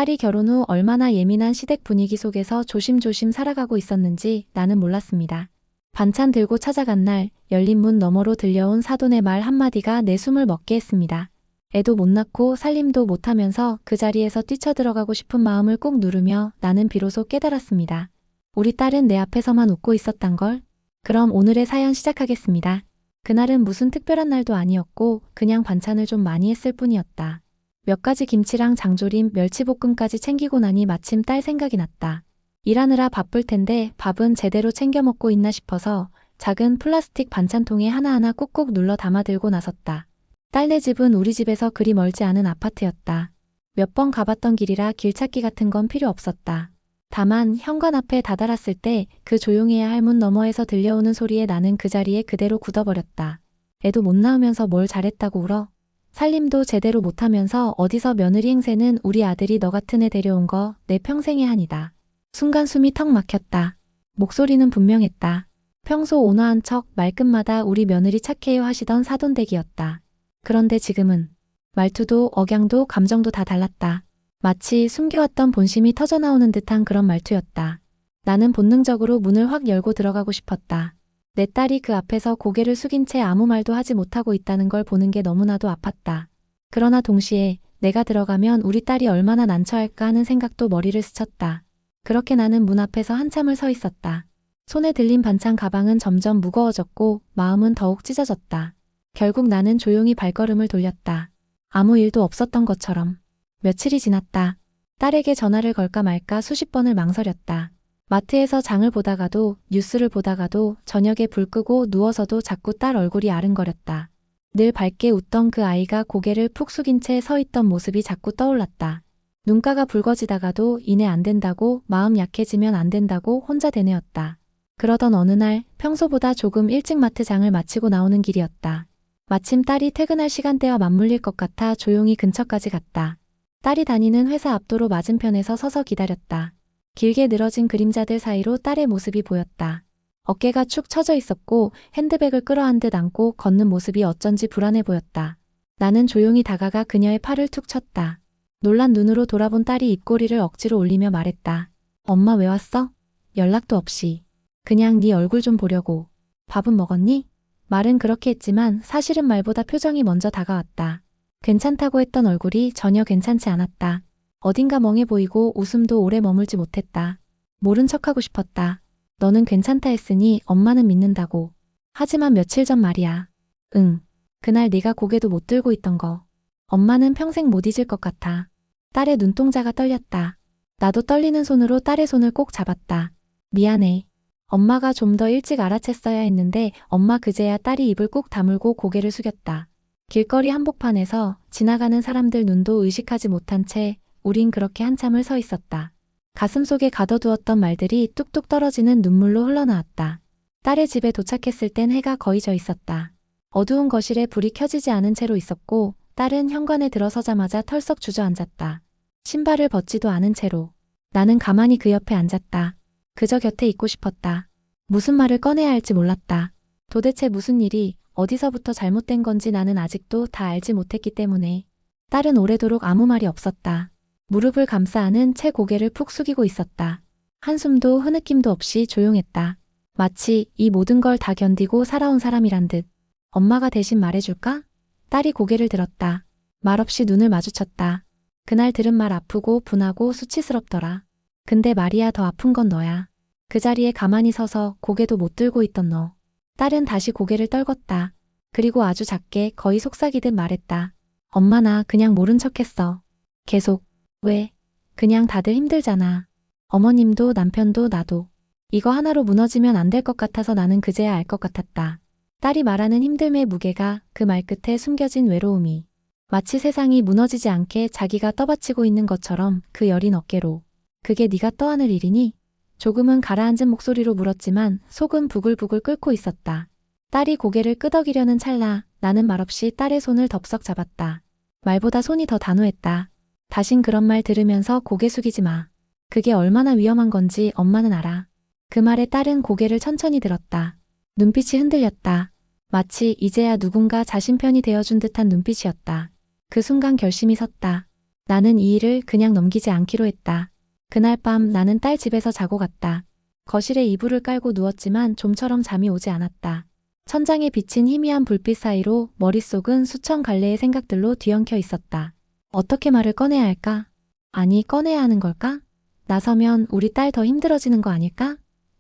딸이 결혼 후 얼마나 예민한 시댁 분위기 속에서 조심조심 살아가고 있었는지 나는 몰랐습니다. 반찬 들고 찾아간 날 열린 문 너머로 들려온 사돈의 말 한마디가 내 숨을 먹게 했습니다. 애도 못 낳고 살림도 못하면서 그 자리에서 뛰쳐들어가고 싶은 마음을 꾹 누르며 나는 비로소 깨달았습니다. 우리 딸은 내 앞에서만 웃고 있었단 걸. 그럼 오늘의 사연 시작하겠습니다. 그날은 무슨 특별한 날도 아니었고 그냥 반찬을 좀 많이 했을 뿐이었다. 몇 가지 김치랑 장조림, 멸치볶음까지 챙기고 나니 마침 딸 생각이 났다. 일하느라 바쁠 텐데 밥은 제대로 챙겨 먹고 있나 싶어서 작은 플라스틱 반찬통에 하나하나 꾹꾹 눌러 담아들고 나섰다. 딸네 집은 우리 집에서 그리 멀지 않은 아파트였다. 몇 번 가봤던 길이라 길찾기 같은 건 필요 없었다. 다만 현관 앞에 다다랐을 때 그 조용해야 할 문 너머에서 들려오는 소리에 나는 그 자리에 그대로 굳어버렸다. 애도 못 낳으면서 뭘 잘했다고 울어? 살림도 제대로 못하면서 어디서 며느리 행세는 우리 아들이 너 같은 애 데려온 거 내 평생의 한이다. 순간 숨이 턱 막혔다. 목소리는 분명했다. 평소 온화한 척 말끝마다 우리 며느리 착해요 하시던 사돈댁이었다. 그런데 지금은 말투도 억양도 감정도 다 달랐다. 마치 숨겨왔던 본심이 터져나오는 듯한 그런 말투였다. 나는 본능적으로 문을 확 열고 들어가고 싶었다. 내 딸이 그 앞에서 고개를 숙인 채 아무 말도 하지 못하고 있다는 걸 보는 게 너무나도 아팠다. 그러나 동시에 내가 들어가면 우리 딸이 얼마나 난처할까 하는 생각도 머리를 스쳤다. 그렇게 나는 문 앞에서 한참을 서 있었다. 손에 들린 반찬 가방은 점점 무거워졌고 마음은 더욱 찢어졌다. 결국 나는 조용히 발걸음을 돌렸다. 아무 일도 없었던 것처럼. 며칠이 지났다. 딸에게 전화를 걸까 말까 수십 번을 망설였다. 마트에서 장을 보다가도 뉴스를 보다가도 저녁에 불 끄고 누워서도 자꾸 딸 얼굴이 아른거렸다. 늘 밝게 웃던 그 아이가 고개를 푹 숙인 채 서 있던 모습이 자꾸 떠올랐다. 눈가가 붉어지다가도 이내 안 된다고 마음 약해지면 안 된다고 혼자 되뇌었다. 그러던 어느 날 평소보다 조금 일찍 마트 장을 마치고 나오는 길이었다. 마침 딸이 퇴근할 시간대와 맞물릴 것 같아 조용히 근처까지 갔다. 딸이 다니는 회사 앞도로 맞은편에서 서서 기다렸다. 길게 늘어진 그림자들 사이로 딸의 모습이 보였다. 어깨가 축 처져 있었고 핸드백을 끌어안 듯 안고 걷는 모습이 어쩐지 불안해 보였다. 나는 조용히 다가가 그녀의 팔을 툭 쳤다. 놀란 눈으로 돌아본 딸이 입꼬리를 억지로 올리며 말했다. 엄마 왜 왔어? 연락도 없이. 그냥 네 얼굴 좀 보려고. 밥은 먹었니? 말은 그렇게 했지만 사실은 말보다 표정이 먼저 다가왔다. 괜찮다고 했던 얼굴이 전혀 괜찮지 않았다. 어딘가 멍해 보이고 웃음도 오래 머물지 못했다. 모른 척하고 싶었다. 너는 괜찮다 했으니 엄마는 믿는다고. 하지만 며칠 전 말이야. 응. 그날 네가 고개도 못 들고 있던 거. 엄마는 평생 못 잊을 것 같아. 딸의 눈동자가 떨렸다. 나도 떨리는 손으로 딸의 손을 꼭 잡았다. 미안해. 엄마가 좀 더 일찍 알아챘어야 했는데 엄마 그제야 딸이 입을 꾹 다물고 고개를 숙였다. 길거리 한복판에서 지나가는 사람들 눈도 의식하지 못한 채 우린 그렇게 한참을 서 있었다. 가슴속에 가둬두었던 말들이 뚝뚝 떨어지는 눈물로 흘러나왔다. 딸의 집에 도착했을 땐 해가 거의 져 있었다. 어두운 거실에 불이 켜지지 않은 채로 있었고 딸은 현관에 들어서자마자 털썩 주저앉았다. 신발을 벗지도 않은 채로. 나는 가만히 그 옆에 앉았다. 그저 곁에 있고 싶었다. 무슨 말을 꺼내야 할지 몰랐다. 도대체 무슨 일이 어디서부터 잘못된 건지 나는 아직도 다 알지 못했기 때문에. 딸은 오래도록 아무 말이 없었다. 무릎을 감싸 안은 채 고개를 푹 숙이고 있었다. 한숨도 흐느낌도 없이 조용했다. 마치 이 모든 걸 다 견디고 살아온 사람이란 듯. 엄마가 대신 말해줄까? 딸이 고개를 들었다. 말없이 눈을 마주쳤다. 그날 들은 말 아프고 분하고 수치스럽더라. 근데 말이야 더 아픈 건 너야. 그 자리에 가만히 서서 고개도 못 들고 있던 너. 딸은 다시 고개를 떨궜다. 그리고 아주 작게 거의 속삭이듯 말했다. 엄마 나 그냥 모른 척했어. 계속. 왜? 그냥 다들 힘들잖아. 어머님도 남편도 나도. 이거 하나로 무너지면 안 될 것 같아서 나는 그제야 알 것 같았다. 딸이 말하는 힘듦의 무게가 그 말끝에 숨겨진 외로움이. 마치 세상이 무너지지 않게 자기가 떠받치고 있는 것처럼 그 여린 어깨로. 그게 네가 떠안을 일이니? 조금은 가라앉은 목소리로 물었지만 속은 부글부글 끓고 있었다. 딸이 고개를 끄덕이려는 찰나 나는 말없이 딸의 손을 덥석 잡았다. 말보다 손이 더 단호했다. 다신 그런 말 들으면서 고개 숙이지 마. 그게 얼마나 위험한 건지 엄마는 알아. 그 말에 딸은 고개를 천천히 들었다. 눈빛이 흔들렸다. 마치 이제야 누군가 자신 편이 되어준 듯한 눈빛이었다. 그 순간 결심이 섰다. 나는 이 일을 그냥 넘기지 않기로 했다. 그날 밤 나는 딸 집에서 자고 갔다. 거실에 이불을 깔고 누웠지만 좀처럼 잠이 오지 않았다. 천장에 비친 희미한 불빛 사이로 머릿속은 수천 갈래의 생각들로 뒤엉켜 있었다. 어떻게 말을 꺼내야 할까? 아니, 꺼내야 하는 걸까? 나서면 우리 딸 더 힘들어지는 거 아닐까?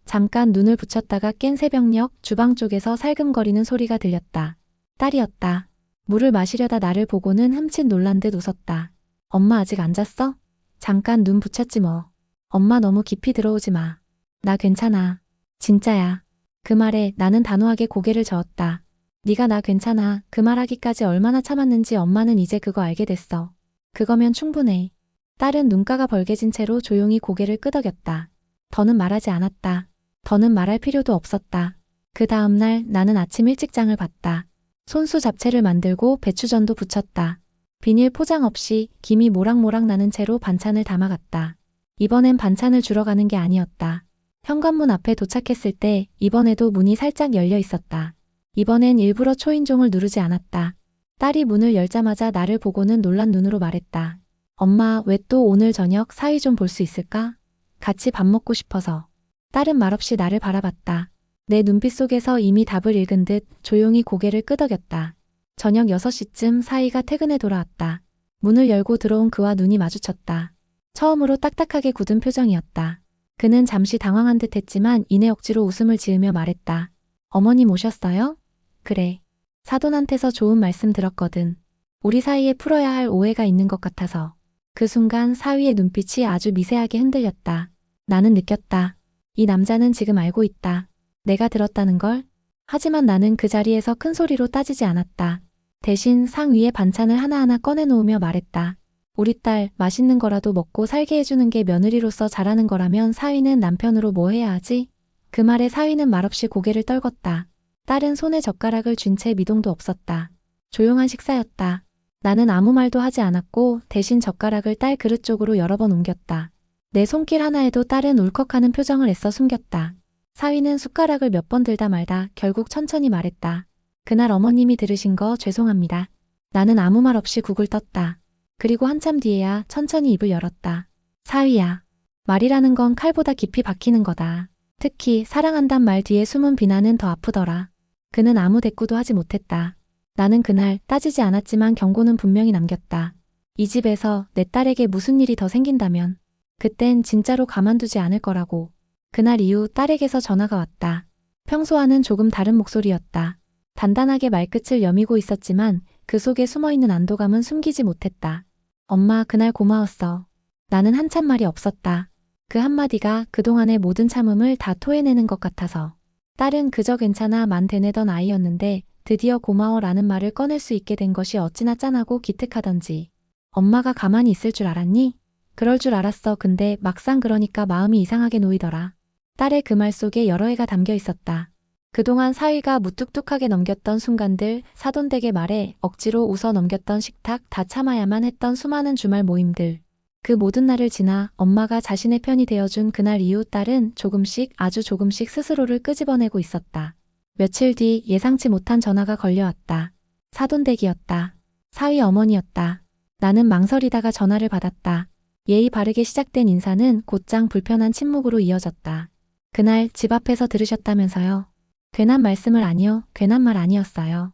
잠깐 눈을 붙였다가 깬 새벽녘 주방 쪽에서 살금거리는 소리가 들렸다. 딸이었다. 물을 마시려다 나를 보고는 흠칫 놀란 듯 웃었다. 엄마 아직 안 잤어? 잠깐 눈 붙였지 뭐. 엄마 너무 깊이 들어오지 마. 나 괜찮아. 진짜야. 그 말에 나는 단호하게 고개를 저었다. 네가 나 괜찮아. 그 말하기까지 얼마나 참았는지 엄마는 이제 그거 알게 됐어. 그거면 충분해. 딸은 눈가가 벌개진 채로 조용히 고개를 끄덕였다. 더는 말하지 않았다. 더는 말할 필요도 없었다. 그 다음 날 나는 아침 일찍 장을 봤다. 손수 잡채를 만들고 배추전도 부쳤다. 비닐 포장 없이 김이 모락모락 나는 채로 반찬을 담아갔다. 이번엔 반찬을 주러 가는 게 아니었다. 현관문 앞에 도착했을 때 이번에도 문이 살짝 열려 있었다. 이번엔 일부러 초인종을 누르지 않았다. 딸이 문을 열자마자 나를 보고는 놀란 눈으로 말했다. 엄마, 왜 또 오늘 저녁 사위 좀 볼 수 있을까? 같이 밥 먹고 싶어서. 딸은 말없이 나를 바라봤다. 내 눈빛 속에서 이미 답을 읽은 듯 조용히 고개를 끄덕였다. 저녁 6시쯤 사위가 퇴근해 돌아왔다. 문을 열고 들어온 그와 눈이 마주쳤다. 처음으로 딱딱하게 굳은 표정이었다. 그는 잠시 당황한 듯 했지만 이내 억지로 웃음을 지으며 말했다. 어머님 오셨어요? 그래. 사돈한테서 좋은 말씀 들었거든. 우리 사이에 풀어야 할 오해가 있는 것 같아서. 그 순간 사위의 눈빛이 아주 미세하게 흔들렸다. 나는 느꼈다. 이 남자는 지금 알고 있다. 내가 들었다는 걸. 하지만 나는 그 자리에서 큰 소리로 따지지 않았다. 대신 상 위에 반찬을 하나하나 꺼내놓으며 말했다. 우리 딸 맛있는 거라도 먹고 살게 해주는 게 며느리로서 잘하는 거라면 사위는 남편으로 뭐 해야 하지? 그 말에 사위는 말없이 고개를 떨궜다. 딸은 손에 젓가락을 쥔 채 미동도 없었다. 조용한 식사였다. 나는 아무 말도 하지 않았고 대신 젓가락을 딸 그릇 쪽으로 여러 번 옮겼다. 내 손길 하나에도 딸은 울컥하는 표정을 애써 숨겼다. 사위는 숟가락을 몇 번 들다 말다 결국 천천히 말했다. 그날 어머님이 들으신 거 죄송합니다. 나는 아무 말 없이 국을 떴다. 그리고 한참 뒤에야 천천히 입을 열었다. 사위야. 말이라는 건 칼보다 깊이 박히는 거다. 특히 사랑한단 말 뒤에 숨은 비난은 더 아프더라. 그는 아무 대꾸도 하지 못했다. 나는 그날 따지지 않았지만 경고는 분명히 남겼다. 이 집에서 내 딸에게 무슨 일이 더 생긴다면 그땐 진짜로 가만두지 않을 거라고. 그날 이후 딸에게서 전화가 왔다. 평소와는 조금 다른 목소리였다. 단단하게 말끝을 여미고 있었지만 그 속에 숨어있는 안도감은 숨기지 못했다. 엄마, 그날 고마웠어. 나는 한참 말이 없었다. 그 한마디가 그동안의 모든 참음을 다 토해내는 것 같아서. 딸은 그저 괜찮아만 되뇌던 아이였는데 드디어 고마워라는 말을 꺼낼 수 있게 된 것이 어찌나 짠하고 기특하던지. 엄마가 가만히 있을 줄 알았니? 그럴 줄 알았어. 근데 막상 그러니까 마음이 이상하게 놓이더라. 딸의 그 말 속에 여러 해가 담겨 있었다. 그동안 사위가 무뚝뚝하게 넘겼던 순간들, 사돈댁의 말에 억지로 웃어 넘겼던 식탁, 다 참아야만 했던 수많은 주말 모임들. 그 모든 날을 지나 엄마가 자신의 편이 되어준 그날 이후 딸은 조금씩 아주 조금씩 스스로를 끄집어내고 있었다. 며칠 뒤 예상치 못한 전화가 걸려왔다. 사돈댁이었다. 사위 어머니였다. 나는 망설이다가 전화를 받았다. 예의 바르게 시작된 인사는 곧장 불편한 침묵으로 이어졌다. 그날 집 앞에서 들으셨다면서요. 괜한 말씀을 아니요. 괜한 말 아니었어요.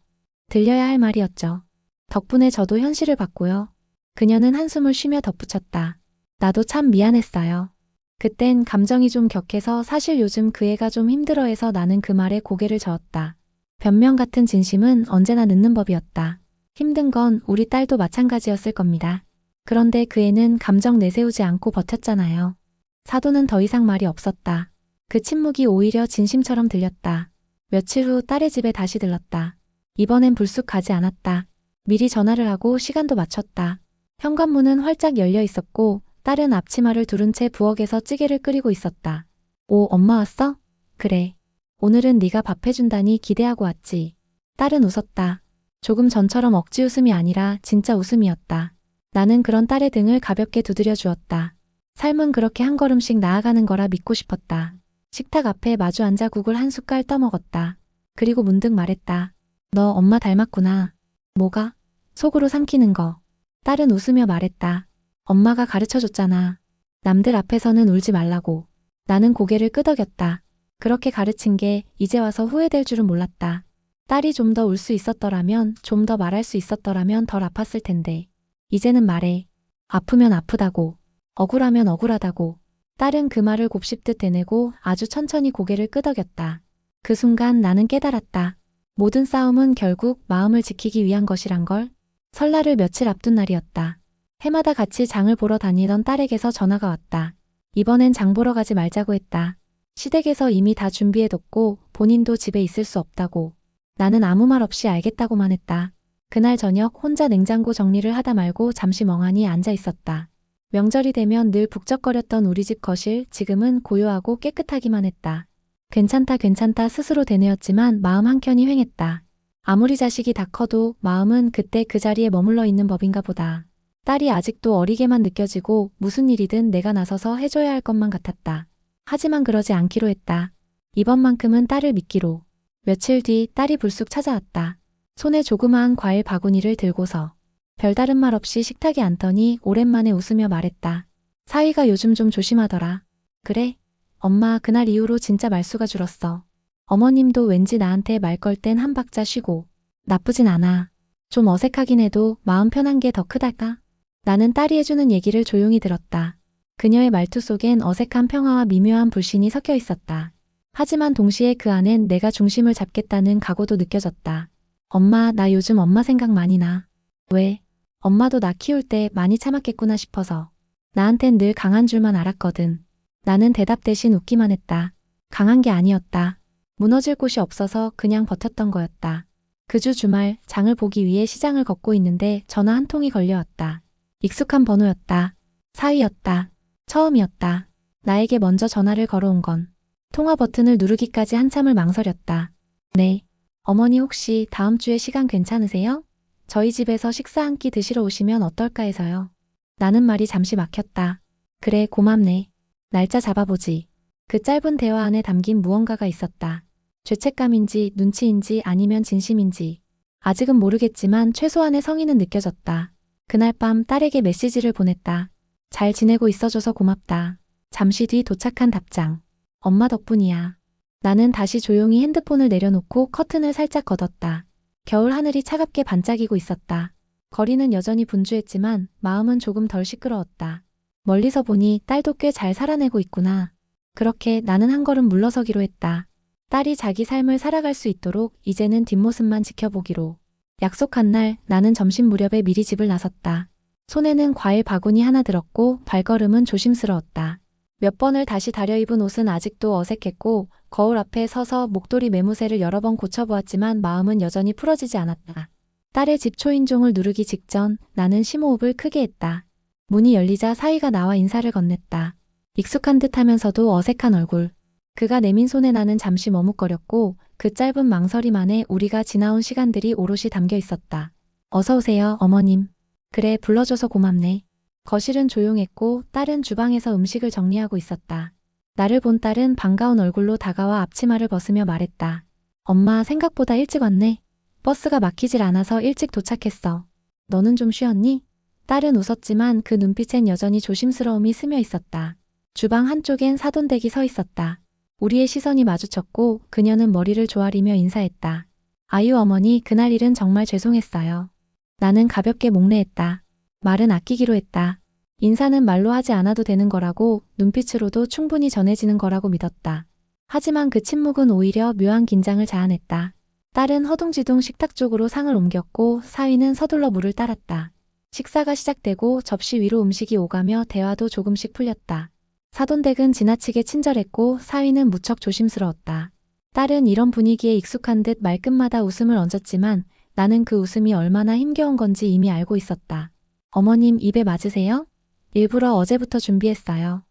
들려야 할 말이었죠. 덕분에 저도 현실을 봤고요. 그녀는 한숨을 쉬며 덧붙였다. 나도 참 미안했어요. 그땐 감정이 좀 격해서 사실 요즘 그 애가 좀 힘들어해서 나는 그 말에 고개를 저었다. 변명 같은 진심은 언제나 늦는 법이었다. 힘든 건 우리 딸도 마찬가지였을 겁니다. 그런데 그 애는 감정 내세우지 않고 버텼잖아요. 사돈은 더 이상 말이 없었다. 그 침묵이 오히려 진심처럼 들렸다. 며칠 후 딸의 집에 다시 들렀다. 이번엔 불쑥 가지 않았다. 미리 전화를 하고 시간도 맞췄다. 현관문은 활짝 열려 있었고 딸은 앞치마를 두른 채 부엌에서 찌개를 끓이고 있었다. 오, 엄마 왔어? 그래. 오늘은 네가 밥 해준다니 기대하고 왔지. 딸은 웃었다. 조금 전처럼 억지 웃음이 아니라 진짜 웃음이었다. 나는 그런 딸의 등을 가볍게 두드려 주었다. 삶은 그렇게 한 걸음씩 나아가는 거라 믿고 싶었다. 식탁 앞에 마주 앉아 국을 한 숟갈 떠먹었다. 그리고 문득 말했다. 너 엄마 닮았구나. 뭐가? 속으로 삼키는 거. 딸은 웃으며 말했다. 엄마가 가르쳐줬잖아. 남들 앞에서는 울지 말라고. 나는 고개를 끄덕였다. 그렇게 가르친 게 이제 와서 후회될 줄은 몰랐다. 딸이 좀 더 울 수 있었더라면, 좀 더 말할 수 있었더라면 덜 아팠을 텐데. 이제는 말해. 아프면 아프다고. 억울하면 억울하다고. 딸은 그 말을 곱씹듯 되뇌고 아주 천천히 고개를 끄덕였다. 그 순간 나는 깨달았다. 모든 싸움은 결국 마음을 지키기 위한 것이란 걸. 설날을 며칠 앞둔 날이었다. 해마다 같이 장을 보러 다니던 딸에게서 전화가 왔다. 이번엔 장 보러 가지 말자고 했다. 시댁에서 이미 다 준비해뒀고 본인도 집에 있을 수 없다고. 나는 아무 말 없이 알겠다고만 했다. 그날 저녁 혼자 냉장고 정리를 하다 말고 잠시 멍하니 앉아 있었다. 명절이 되면 늘 북적거렸던 우리 집 거실, 지금은 고요하고 깨끗하기만 했다. 괜찮다 괜찮다 스스로 되뇌었지만 마음 한켠이 휑했다. 아무리 자식이 다 커도 마음은 그때 그 자리에 머물러 있는 법인가 보다. 딸이 아직도 어리게만 느껴지고 무슨 일이든 내가 나서서 해줘야 할 것만 같았다. 하지만 그러지 않기로 했다. 이번만큼은 딸을 믿기로. 며칠 뒤 딸이 불쑥 찾아왔다. 손에 조그마한 과일 바구니를 들고서. 별다른 말 없이 식탁에 앉더니 오랜만에 웃으며 말했다. 사위가 요즘 좀 조심하더라. 그래? 엄마 그날 이후로 진짜 말수가 줄었어. 어머님도 왠지 나한테 말 걸 땐 한 박자 쉬고. 나쁘진 않아. 좀 어색하긴 해도 마음 편한 게 더 크달까? 나는 딸이 해주는 얘기를 조용히 들었다. 그녀의 말투 속엔 어색한 평화와 미묘한 불신이 섞여 있었다. 하지만 동시에 그 안엔 내가 중심을 잡겠다는 각오도 느껴졌다. 엄마, 나 요즘 엄마 생각 많이 나. 왜? 엄마도 나 키울 때 많이 참았겠구나 싶어서. 나한텐 늘 강한 줄만 알았거든. 나는 대답 대신 웃기만 했다. 강한 게 아니었다. 무너질 곳이 없어서 그냥 버텼던 거였다. 그 주 주말 장을 보기 위해 시장을 걷고 있는데 전화 한 통이 걸려왔다. 익숙한 번호였다. 사위였다. 처음이었다. 나에게 먼저 전화를 걸어온 건. 통화 버튼을 누르기까지 한참을 망설였다. 네. 어머니 혹시 다음 주에 시간 괜찮으세요? 저희 집에서 식사 한 끼 드시러 오시면 어떨까 해서요. 나는 말이 잠시 막혔다. 그래, 고맙네. 날짜 잡아보지. 그 짧은 대화 안에 담긴 무언가가 있었다. 죄책감인지 눈치인지 아니면 진심인지. 아직은 모르겠지만 최소한의 성의는 느껴졌다. 그날 밤 딸에게 메시지를 보냈다. 잘 지내고 있어줘서 고맙다. 잠시 뒤 도착한 답장. 엄마 덕분이야. 나는 다시 조용히 핸드폰을 내려놓고 커튼을 살짝 걷었다. 겨울 하늘이 차갑게 반짝이고 있었다. 거리는 여전히 분주했지만 마음은 조금 덜 시끄러웠다. 멀리서 보니 딸도 꽤 잘 살아내고 있구나. 그렇게 나는 한 걸음 물러서기로 했다. 딸이 자기 삶을 살아갈 수 있도록 이제는 뒷모습만 지켜보기로. 약속한 날 나는 점심 무렵에 미리 집을 나섰다. 손에는 과일 바구니 하나 들었고 발걸음은 조심스러웠다. 몇 번을 다시 다려입은 옷은 아직도 어색했고 거울 앞에 서서 목도리 매무새를 여러 번 고쳐보았지만 마음은 여전히 풀어지지 않았다. 딸의 집 초인종을 누르기 직전 나는 심호흡을 크게 했다. 문이 열리자 사위가 나와 인사를 건넸다. 익숙한 듯 하면서도 어색한 얼굴. 그가 내민 손에 나는 잠시 머뭇거렸고 그 짧은 망설임 안에 우리가 지나온 시간들이 오롯이 담겨 있었다. 어서 오세요, 어머님. 그래, 불러줘서 고맙네. 거실은 조용했고 딸은 주방에서 음식을 정리하고 있었다. 나를 본 딸은 반가운 얼굴로 다가와 앞치마를 벗으며 말했다. 엄마 생각보다 일찍 왔네. 버스가 막히질 않아서 일찍 도착했어. 너는 좀 쉬었니? 딸은 웃었지만 그 눈빛엔 여전히 조심스러움이 스며 있었다. 주방 한쪽엔 사돈댁이 서 있었다. 우리의 시선이 마주쳤고 그녀는 머리를 조아리며 인사했다. 아유 어머니 그날 일은 정말 죄송했어요. 나는 가볍게 목례했다. 말은 아끼기로 했다. 인사는 말로 하지 않아도 되는 거라고 눈빛으로도 충분히 전해지는 거라고 믿었다. 하지만 그 침묵은 오히려 묘한 긴장을 자아냈다. 딸은 허둥지둥 식탁 쪽으로 상을 옮겼고 사위는 서둘러 물을 따랐다. 식사가 시작되고 접시 위로 음식이 오가며 대화도 조금씩 풀렸다. 사돈댁은 지나치게 친절했고 사위는 무척 조심스러웠다. 딸은 이런 분위기에 익숙한 듯 말끝마다 웃음을 얹었지만 나는 그 웃음이 얼마나 힘겨운 건지 이미 알고 있었다. 어머님 입에 맞으세요? 일부러 어제부터 준비했어요.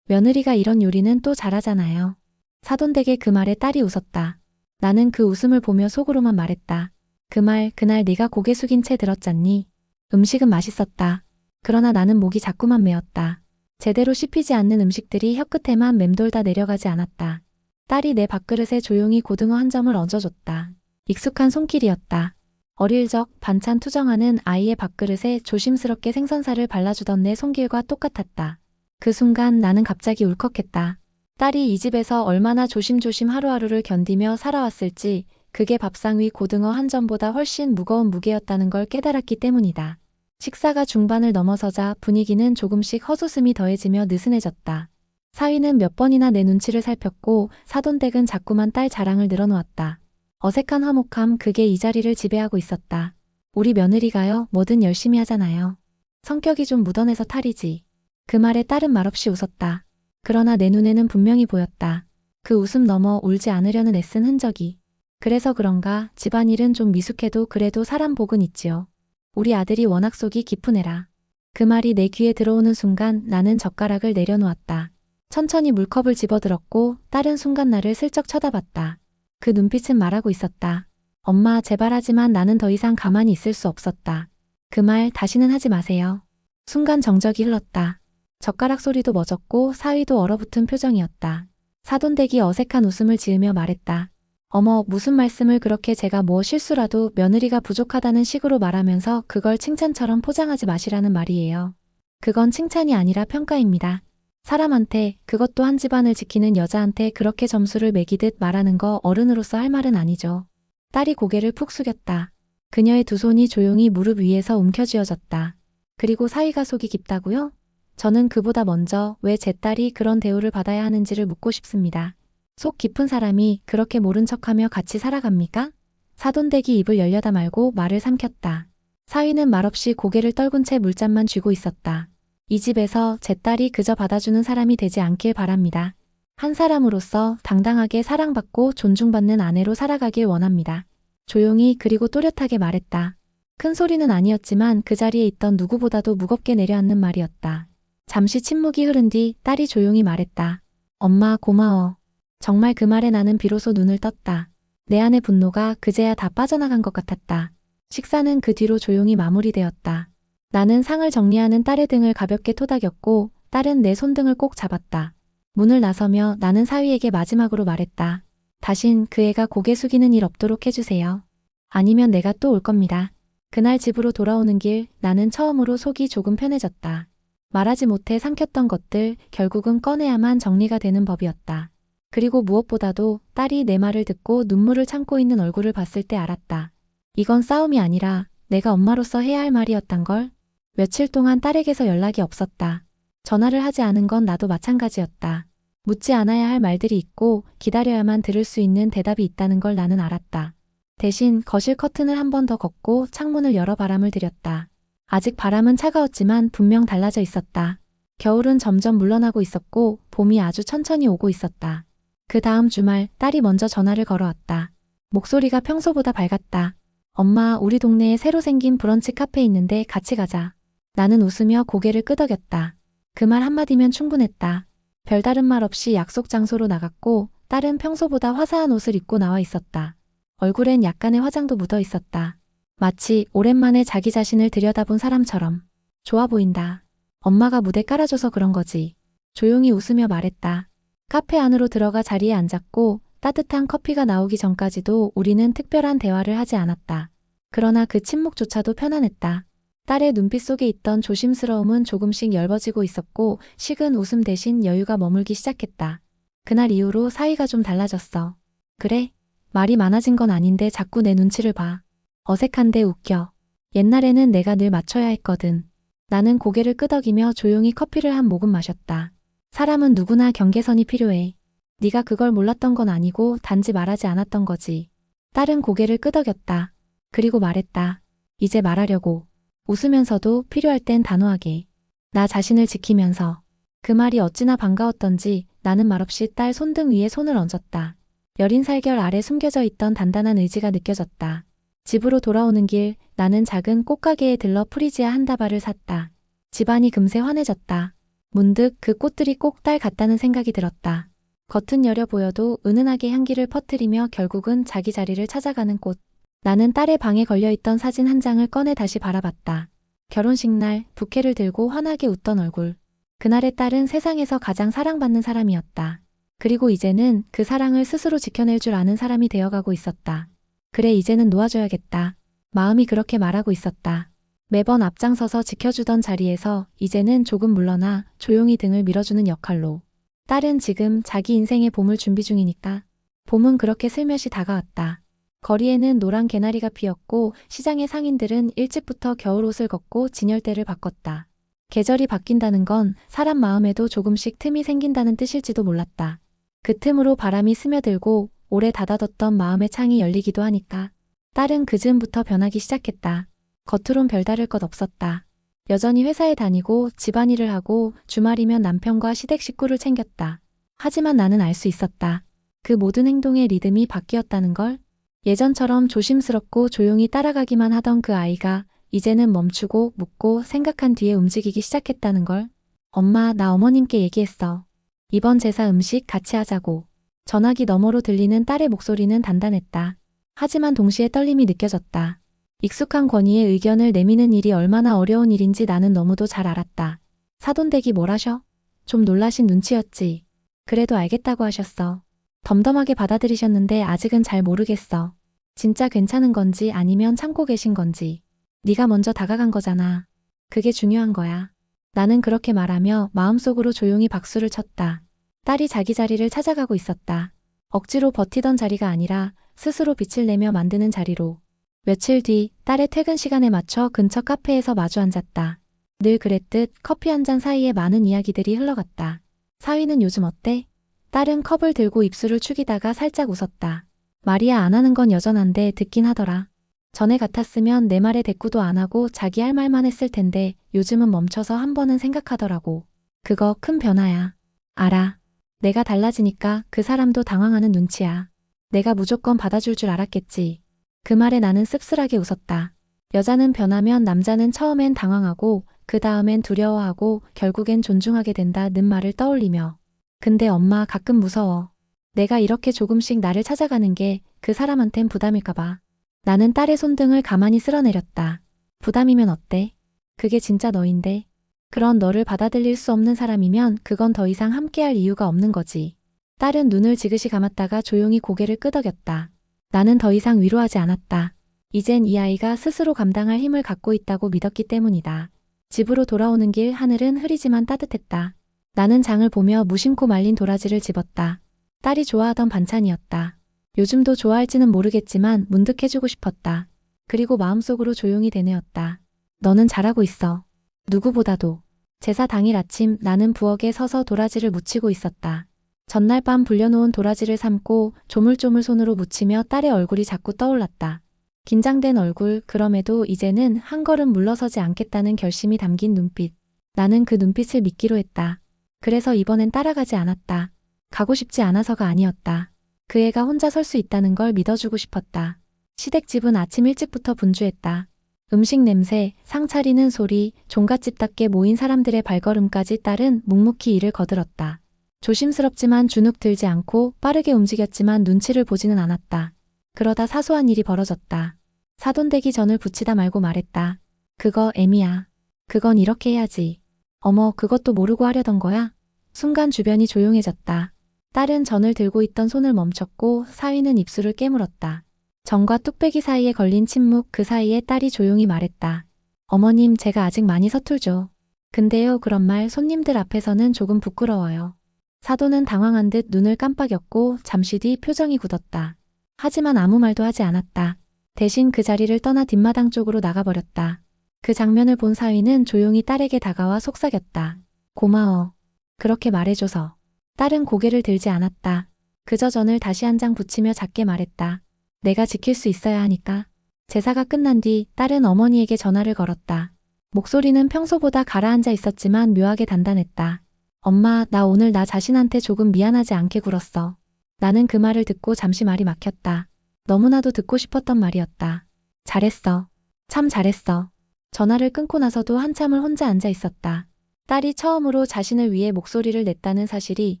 며느리가 이런 요리는 또 잘하잖아요. 사돈댁의 그 말에 딸이 웃었다. 나는 그 웃음을 보며 속으로만 말했다. 그 말 그날 네가 고개 숙인 채 들었잖니. 음식은 맛있었다. 그러나 나는 목이 자꾸만 메었다. 제대로 씹히지 않는 음식들이 혀끝에만 맴돌다 내려가지 않았다. 딸이 내 밥그릇에 조용히 고등어 한 점을 얹어줬다. 익숙한 손길이었다. 어릴 적 반찬 투정하는 아이의 밥그릇에 조심스럽게 생선살을 발라주던 내 손길과 똑같았다. 그 순간 나는 갑자기 울컥했다. 딸이 이 집에서 얼마나 조심조심 하루하루를 견디며 살아왔을지, 그게 밥상 위 고등어 한 점보다 훨씬 무거운 무게였다는 걸 깨달았기 때문이다. 식사가 중반을 넘어서자 분위기는 조금씩 헛웃음이 더해지며 느슨해졌다. 사위는 몇 번이나 내 눈치를 살폈고 사돈댁은 자꾸만 딸 자랑을 늘어놓았다. 어색한 화목함, 그게 이 자리를 지배하고 있었다. 우리 며느리가요, 뭐든 열심히 하잖아요. 성격이 좀 묻어내서 탈이지. 그 말에 딸은 말없이 웃었다. 그러나 내 눈에는 분명히 보였다. 그 웃음 너머 울지 않으려는 애쓴 흔적이. 그래서 그런가 집안일은 좀 미숙해도 그래도 사람 복은 있지요. 우리 아들이 워낙 속이 깊은 애라. 그 말이 내 귀에 들어오는 순간 나는 젓가락을 내려놓았다. 천천히 물컵을 집어들었고 딸은 순간 나를 슬쩍 쳐다봤다. 그 눈빛은 말하고 있었다. 엄마, 제발, 하지만 나는 더 이상 가만히 있을 수 없었다. 그 말 다시는 하지 마세요. 순간 정적이 흘렀다. 젓가락 소리도 멎었고 사위도 얼어붙은 표정이었다. 사돈댁이 어색한 웃음을 지으며 말했다. 어머, 무슨 말씀을 그렇게, 제가 뭐 실수라도 며느리가 부족하다는 식으로 말하면서 그걸 칭찬처럼 포장하지 마시라는 말이에요. 그건 칭찬이 아니라 평가입니다. 사람한테, 그것도 한 집안을 지키는 여자한테 그렇게 점수를 매기듯 말하는 거 어른으로서 할 말은 아니죠. 딸이 고개를 푹 숙였다. 그녀의 두 손이 조용히 무릎 위에서 움켜쥐어졌다. 그리고 사위가 속이 깊다고요? 저는 그보다 먼저 왜 제 딸이 그런 대우를 받아야 하는지를 묻고 싶습니다. 속 깊은 사람이 그렇게 모른 척하며 같이 살아갑니까? 사돈댁이 입을 열려다 말고 말을 삼켰다. 사위는 말없이 고개를 떨군 채 물잔만 쥐고 있었다. 이 집에서 제 딸이 그저 받아주는 사람이 되지 않길 바랍니다. 한 사람으로서 당당하게 사랑받고 존중받는 아내로 살아가길 원합니다. 조용히 그리고 또렷하게 말했다. 큰 소리는 아니었지만 그 자리에 있던 누구보다도 무겁게 내려앉는 말이었다. 잠시 침묵이 흐른 뒤 딸이 조용히 말했다. 엄마, 고마워. 정말 그 말에 나는 비로소 눈을 떴다. 내 안의 분노가 그제야 다 빠져나간 것 같았다. 식사는 그 뒤로 조용히 마무리되었다. 나는 상을 정리하는 딸의 등을 가볍게 토닥였고 딸은 내 손등을 꼭 잡았다. 문을 나서며 나는 사위에게 마지막으로 말했다. 다신 그 애가 고개 숙이는 일 없도록 해주세요. 아니면 내가 또 올 겁니다. 그날 집으로 돌아오는 길 나는 처음으로 속이 조금 편해졌다. 말하지 못해 삼켰던 것들 결국은 꺼내야만 정리가 되는 법이었다. 그리고 무엇보다도 딸이 내 말을 듣고 눈물을 참고 있는 얼굴을 봤을 때 알았다. 이건 싸움이 아니라 내가 엄마로서 해야 할 말이었단걸. 며칠 동안 딸에게서 연락이 없었다. 전화를 하지 않은 건 나도 마찬가지였다. 묻지 않아야 할 말들이 있고 기다려야만 들을 수 있는 대답이 있다는 걸 나는 알았다. 대신 거실 커튼을 한 번 더 걷고 창문을 열어 바람을 들였다. 아직 바람은 차가웠지만 분명 달라져 있었다. 겨울은 점점 물러나고 있었고 봄이 아주 천천히 오고 있었다. 그 다음 주말 딸이 먼저 전화를 걸어왔다. 목소리가 평소보다 밝았다. 엄마, 우리 동네에 새로 생긴 브런치 카페 있는데 같이 가자. 나는 웃으며 고개를 끄덕였다. 그 말 한마디면 충분했다. 별다른 말 없이 약속 장소로 나갔고 딸은 평소보다 화사한 옷을 입고 나와 있었다. 얼굴엔 약간의 화장도 묻어 있었다. 마치 오랜만에 자기 자신을 들여다본 사람처럼. 좋아 보인다. 엄마가 무대 깔아줘서 그런 거지. 조용히 웃으며 말했다. 카페 안으로 들어가 자리에 앉았고 따뜻한 커피가 나오기 전까지도 우리는 특별한 대화를 하지 않았다. 그러나 그 침묵조차도 편안했다. 딸의 눈빛 속에 있던 조심스러움은 조금씩 엷어지고 있었고 식은 웃음 대신 여유가 머물기 시작했다. 그날 이후로 사이가 좀 달라졌어. 그래? 말이 많아진 건 아닌데 자꾸 내 눈치를 봐. 어색한데 웃겨. 옛날에는 내가 늘 맞춰야 했거든. 나는 고개를 끄덕이며 조용히 커피를 한 모금 마셨다. 사람은 누구나 경계선이 필요해. 네가 그걸 몰랐던 건 아니고 단지 말하지 않았던 거지. 딸은 고개를 끄덕였다. 그리고 말했다. 이제 말하려고. 웃으면서도 필요할 땐 단호하게. 나 자신을 지키면서. 그 말이 어찌나 반가웠던지 나는 말없이 딸 손등 위에 손을 얹었다. 여린 살결 아래 숨겨져 있던 단단한 의지가 느껴졌다. 집으로 돌아오는 길 나는 작은 꽃가게에 들러 프리지아 한 다발을 샀다. 집안이 금세 환해졌다. 문득 그 꽃들이 꼭 딸 같다는 생각이 들었다. 겉은 여려 보여도 은은하게 향기를 퍼뜨리며 결국은 자기 자리를 찾아가는 꽃. 나는 딸의 방에 걸려있던 사진 한 장을 꺼내 다시 바라봤다. 결혼식 날 부케를 들고 환하게 웃던 얼굴. 그날의 딸은 세상에서 가장 사랑받는 사람이었다. 그리고 이제는 그 사랑을 스스로 지켜낼 줄 아는 사람이 되어가고 있었다. 그래, 이제는 놓아줘야겠다. 마음이 그렇게 말하고 있었다. 매번 앞장서서 지켜주던 자리에서 이제는 조금 물러나 조용히 등을 밀어주는 역할로. 딸은 지금 자기 인생의 봄을 준비 중이니까. 봄은 그렇게 슬며시 다가왔다. 거리에는 노란 개나리가 피었고 시장의 상인들은 일찍부터 겨울옷을 걷고 진열대를 바꿨다. 계절이 바뀐다는 건 사람 마음에도 조금씩 틈이 생긴다는 뜻일지도 몰랐다. 그 틈으로 바람이 스며들고 오래 닫아뒀던 마음의 창이 열리기도 하니까. 딸은 그 즈음부터 변하기 시작했다. 겉으론 별다를 것 없었다. 여전히 회사에 다니고 집안일을 하고 주말이면 남편과 시댁 식구를 챙겼다. 하지만 나는 알 수 있었다. 그 모든 행동의 리듬이 바뀌었다는 걸. 예전처럼 조심스럽고 조용히 따라가기만 하던 그 아이가 이제는 멈추고 묻고 생각한 뒤에 움직이기 시작했다는 걸. 엄마, 나 어머님께 얘기했어. 이번 제사 음식 같이 하자고. 전화기 너머로 들리는 딸의 목소리는 단단했다. 하지만 동시에 떨림이 느껴졌다. 익숙한 권위의 의견을 내미는 일이 얼마나 어려운 일인지 나는 너무도 잘 알았다. 사돈댁이 뭘 하셔? 좀 놀라신 눈치였지. 그래도 알겠다고 하셨어. 덤덤하게 받아들이셨는데 아직은 잘 모르겠어. 진짜 괜찮은 건지 아니면 참고 계신 건지. 네가 먼저 다가간 거잖아. 그게 중요한 거야. 나는 그렇게 말하며 마음속으로 조용히 박수를 쳤다. 딸이 자기 자리를 찾아가고 있었다. 억지로 버티던 자리가 아니라 스스로 빛을 내며 만드는 자리로. 며칠 뒤 딸의 퇴근 시간에 맞춰 근처 카페에서 마주 앉았다. 늘 그랬듯 커피 한 잔 사이에 많은 이야기들이 흘러갔다. 사위는 요즘 어때? 딸은 컵을 들고 입술을 축이다가 살짝 웃었다. 말이야 안 하는 건 여전한데 듣긴 하더라. 전에 같았으면 내 말에 대꾸도 안 하고 자기 할 말만 했을 텐데 요즘은 멈춰서 한 번은 생각하더라고. 그거 큰 변화야. 알아. 내가 달라지니까 그 사람도 당황하는 눈치야. 내가 무조건 받아줄 줄 알았겠지. 그 말에 나는 씁쓸하게 웃었다. 여자는 변하면 남자는 처음엔 당황하고 그 다음엔 두려워하고 결국엔 존중하게 된다는 말을 떠올리며. 근데 엄마 가끔 무서워. 내가 이렇게 조금씩 나를 찾아가는 게 그 사람한텐 부담일까봐. 나는 딸의 손등을 가만히 쓸어내렸다. 부담이면 어때? 그게 진짜 너인데. 그런 너를 받아들일 수 없는 사람이면 그건 더 이상 함께할 이유가 없는 거지. 딸은 눈을 지그시 감았다가 조용히 고개를 끄덕였다. 나는 더 이상 위로하지 않았다. 이젠 이 아이가 스스로 감당할 힘을 갖고 있다고 믿었기 때문이다. 집으로 돌아오는 길 하늘은 흐리지만 따뜻했다. 나는 장을 보며 무심코 말린 도라지를 집었다. 딸이 좋아하던 반찬이었다. 요즘도 좋아할지는 모르겠지만 문득 해주고 싶었다. 그리고 마음속으로 조용히 되뇌었다. 너는 잘하고 있어. 누구보다도. 제사 당일 아침 나는 부엌에 서서 도라지를 무치고 있었다. 전날 밤 불려놓은 도라지를 삶고 조물조물 손으로 무치며 딸의 얼굴이 자꾸 떠올랐다. 긴장된 얼굴, 그럼에도 이제는 한 걸음 물러서지 않겠다는 결심이 담긴 눈빛. 나는 그 눈빛을 믿기로 했다. 그래서 이번엔 따라가지 않았다. 가고 싶지 않아서가 아니었다. 그 애가 혼자 설 수 있다는 걸 믿어주고 싶었다. 시댁집은 아침 일찍부터 분주했다. 음식 냄새, 상 차리는 소리, 종갓집답게 모인 사람들의 발걸음까지 딸은 묵묵히 일을 거들었다. 조심스럽지만 주눅 들지 않고 빠르게 움직였지만 눈치를 보지는 않았다. 그러다 사소한 일이 벌어졌다. 사돈댁이 전을 붙이다 말고 말했다. 그거 애미야. 그건 이렇게 해야지. 어머, 그것도 모르고 하려던 거야? 순간 주변이 조용해졌다. 딸은 전을 들고 있던 손을 멈췄고 사위는 입술을 깨물었다. 전과 뚝배기 사이에 걸린 침묵, 그 사이에 딸이 조용히 말했다. 어머님, 제가 아직 많이 서툴죠. 근데요, 그런 말 손님들 앞에서는 조금 부끄러워요. 사돈은 당황한 듯 눈을 깜빡였고 잠시 뒤 표정이 굳었다. 하지만 아무 말도 하지 않았다. 대신 그 자리를 떠나 뒷마당 쪽으로 나가버렸다. 그 장면을 본 사위는 조용히 딸에게 다가와 속삭였다. 고마워. 그렇게 말해줘서. 딸은 고개를 들지 않았다. 그저 전을 다시 한 장 붙이며 작게 말했다. 내가 지킬 수 있어야 하니까. 제사가 끝난 뒤 딸은 어머니에게 전화를 걸었다. 목소리는 평소보다 가라앉아 있었지만 묘하게 단단했다. 엄마, 나 오늘 나 자신한테 조금 미안하지 않게 굴었어. 나는 그 말을 듣고 잠시 말이 막혔다. 너무나도 듣고 싶었던 말이었다. 잘했어. 참 잘했어. 전화를 끊고 나서도 한참을 혼자 앉아 있었다. 딸이 처음으로 자신을 위해 목소리를 냈다는 사실이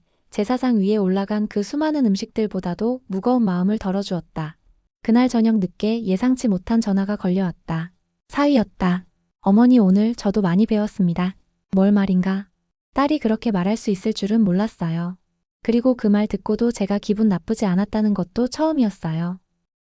제사상 위에 올라간 그 수많은 음식들보다도 무거운 마음을 덜어주었다. 그날 저녁 늦게 예상치 못한 전화가 걸려왔다. 사위였다. 어머니, 오늘 저도 많이 배웠습니다. 뭘 말인가? 딸이 그렇게 말할 수 있을 줄은 몰랐어요. 그리고 그 말 듣고도 제가 기분 나쁘지 않았다는 것도 처음이었어요.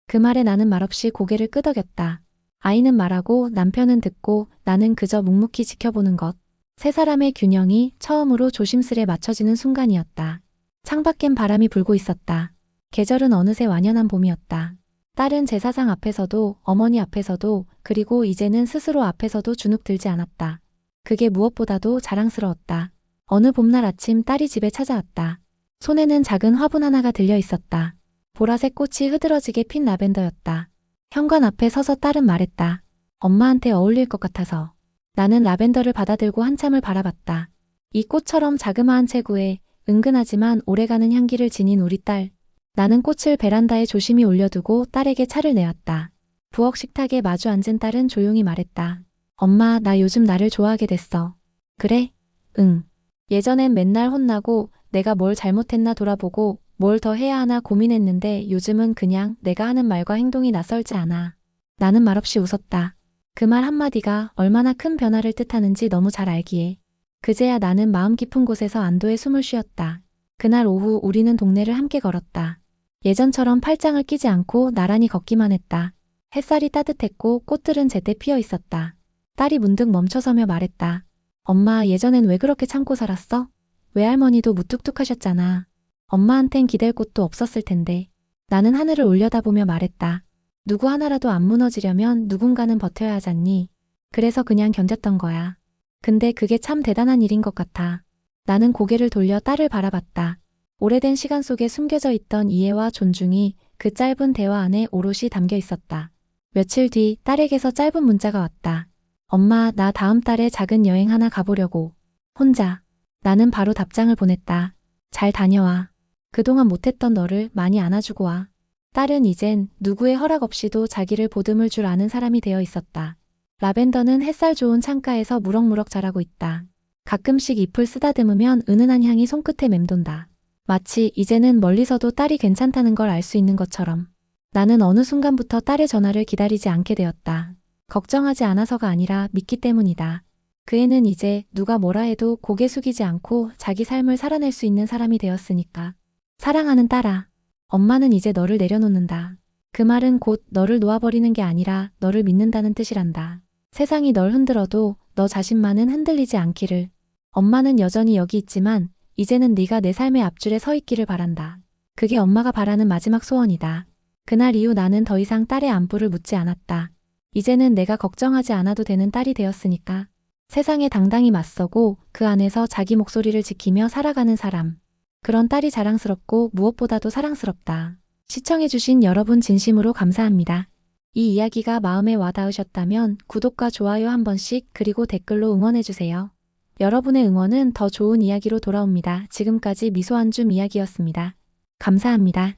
그 말에 나는 말없이 고개를 끄덕였다. 아이는 말하고 남편은 듣고 나는 그저 묵묵히 지켜보는 것. 세 사람의 균형이 처음으로 조심스레 맞춰지는 순간이었다. 창밖엔 바람이 불고 있었다. 계절은 어느새 완연한 봄이었다. 딸은 제사상 앞에서도 어머니 앞에서도 그리고 이제는 스스로 앞에서도 주눅 들지 않았다. 그게 무엇보다도 자랑스러웠다. 어느 봄날 아침 딸이 집에 찾아왔다. 손에는 작은 화분 하나가 들려 있었다. 보라색 꽃이 흐드러지게 핀 라벤더였다. 현관 앞에 서서 딸은 말했다. 엄마한테 어울릴 것 같아서. 나는 라벤더를 받아들고 한참을 바라봤다. 이 꽃처럼 자그마한 체구에 은근하지만 오래가는 향기를 지닌 우리 딸. 나는 꽃을 베란다에 조심히 올려두고 딸에게 차를 내었다. 부엌 식탁에 마주 앉은 딸은 조용히 말했다. 엄마, 나 요즘 나를 좋아하게 됐어. 그래? 응. 예전엔 맨날 혼나고 내가 뭘 잘못했나 돌아보고 뭘 더 해야 하나 고민했는데 요즘은 그냥 내가 하는 말과 행동이 낯설지 않아. 나는 말없이 웃었다. 그 말 한마디가 얼마나 큰 변화를 뜻하는지 너무 잘 알기에. 그제야 나는 마음 깊은 곳에서 안도의 숨을 쉬었다. 그날 오후 우리는 동네를 함께 걸었다. 예전처럼 팔짱을 끼지 않고 나란히 걷기만 했다. 햇살이 따뜻했고 꽃들은 제때 피어 있었다. 딸이 문득 멈춰서며 말했다. 엄마, 예전엔 왜 그렇게 참고 살았어? 외할머니도 무뚝뚝하셨잖아. 엄마한텐 기댈 곳도 없었을 텐데. 나는 하늘을 올려다보며 말했다. 누구 하나라도 안 무너지려면 누군가는 버텨야 하잖니. 그래서 그냥 견뎠던 거야. 근데 그게 참 대단한 일인 것 같아. 나는 고개를 돌려 딸을 바라봤다. 오래된 시간 속에 숨겨져 있던 이해와 존중이 그 짧은 대화 안에 오롯이 담겨 있었다. 며칠 뒤 딸에게서 짧은 문자가 왔다. 엄마, 나 다음 달에 작은 여행 하나 가보려고. 혼자. 나는 바로 답장을 보냈다. 잘 다녀와. 그동안 못했던 너를 많이 안아주고 와. 딸은 이젠 누구의 허락 없이도 자기를 보듬을 줄 아는 사람이 되어 있었다. 라벤더는 햇살 좋은 창가에서 무럭무럭 자라고 있다. 가끔씩 잎을 쓰다듬으면 은은한 향이 손끝에 맴돈다. 마치 이제는 멀리서도 딸이 괜찮다는 걸 알 수 있는 것처럼. 나는 어느 순간부터 딸의 전화를 기다리지 않게 되었다. 걱정하지 않아서가 아니라 믿기 때문이다. 그 애는 이제 누가 뭐라 해도 고개 숙이지 않고 자기 삶을 살아낼 수 있는 사람이 되었으니까. 사랑하는 딸아, 엄마는 이제 너를 내려놓는다. 그 말은 곧 너를 놓아버리는 게 아니라 너를 믿는다는 뜻이란다. 세상이 널 흔들어도 너 자신만은 흔들리지 않기를. 엄마는 여전히 여기 있지만 이제는 네가 내 삶의 앞줄에 서 있기를 바란다. 그게 엄마가 바라는 마지막 소원이다. 그날 이후 나는 더 이상 딸의 안부를 묻지 않았다. 이제는 내가 걱정하지 않아도 되는 딸이 되었으니까. 세상에 당당히 맞서고 그 안에서 자기 목소리를 지키며 살아가는 사람. 그런 딸이 자랑스럽고 무엇보다도 사랑스럽다. 시청해주신 여러분 진심으로 감사합니다. 이 이야기가 마음에 와닿으셨다면 구독과 좋아요 한 번씩 그리고 댓글로 응원해주세요. 여러분의 응원은 더 좋은 이야기로 돌아옵니다. 지금까지 미소한줌 이야기였습니다. 감사합니다.